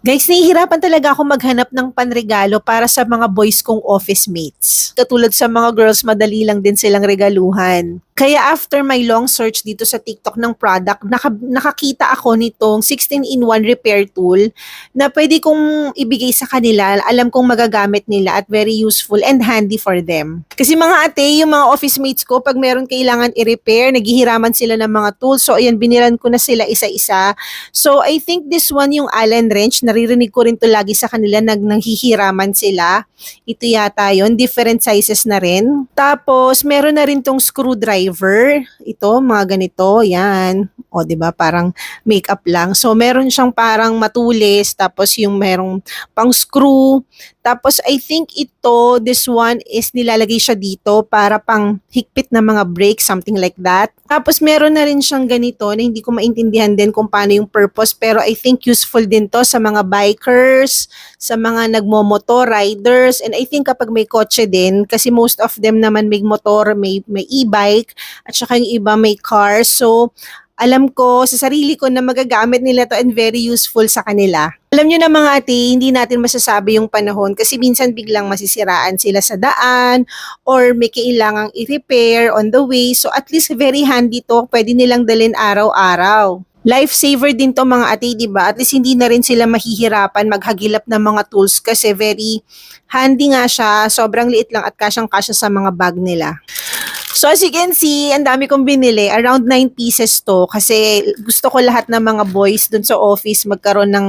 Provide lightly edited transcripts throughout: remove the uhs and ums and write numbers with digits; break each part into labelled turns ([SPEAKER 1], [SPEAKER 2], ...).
[SPEAKER 1] Guys, nahihirapan talaga ako maghanap ng panregalo para sa mga boys kong office mates. Katulad sa mga girls, madali lang din silang regaluhan. Kaya after my long search dito sa TikTok ng product, nakakita ako nitong 16-in-1 repair tool na pwede kong ibigay sa kanila. Alam kong magagamit nila at very useful and handy for them. Kasi mga ate, yung mga office mates ko, pag meron kailangan i-repair, naghihiraman sila ng mga tools. So ayan, binilan ko na sila isa-isa. So I think this one yung Allen wrench, naririnig ko rin to lagi sa kanila, nanghihiraman sila. Ito yata yon, different sizes na rin. Tapos meron na rin tong screwdriver. Ito, mga ganito, yan. O, 'di ba? Parang makeup lang. So meron siyang parang matulis, tapos yung merong pang screw. Tapos I think ito, this one is nilalagay siya dito para pang higpit na mga brakes, something like that. Tapos meron na rin siyang ganito na hindi ko maintindihan din kung paano yung purpose, pero I think useful din to sa mga bikers, sa mga nagmomotor, riders, and I think kapag may kotse din, kasi most of them naman may motor, may e-bike, at saka yung iba may car. So alam ko sa sarili ko na magagamit nila to and very useful sa kanila. Alam nyo na mga ate, hindi natin masasabi yung panahon kasi minsan biglang masisiraan sila sa daan or may kailangang i-repair on the way. So at least very handy to, pwede nilang dalhin araw-araw. Lifesaver din to mga ate, di ba? At least hindi na rin sila mahihirapan maghagilap ng mga tools kasi very handy nga siya, sobrang liit lang at kasyang-kasya sa mga bag nila. So as you can see, ang dami kong binili. Around 9 pieces to kasi gusto ko lahat ng mga boys dun sa office magkaroon ng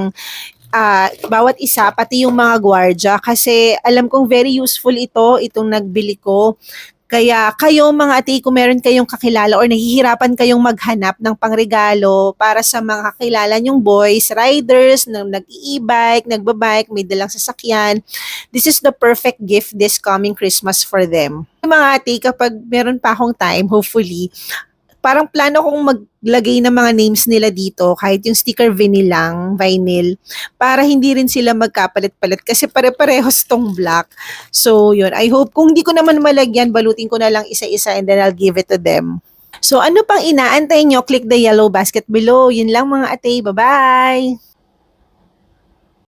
[SPEAKER 1] bawat isa, pati yung mga gwardya. Kasi alam kong very useful itong nagbili ko. Kaya kayo mga ate, kung meron kayong kakilala or nahihirapan kayong maghanap ng pangregalo para sa mga kakilala nyong boys, riders, nag-e-bike, nagbabike, may dalang sasakyan, this is the perfect gift this coming Christmas for them. Mga ate, kapag meron pa akong time, hopefully, parang plano kong maglagay ng mga names nila dito, kahit yung sticker vinyl, para hindi rin sila magkapalit-palit kasi pare-parehos tong black. So yun, I hope kung hindi ko naman malagyan, balutin ko na lang isa-isa and then I'll give it to them. So ano pang inaantay nyo? Click the yellow basket below. Yun lang mga ate, bye-bye!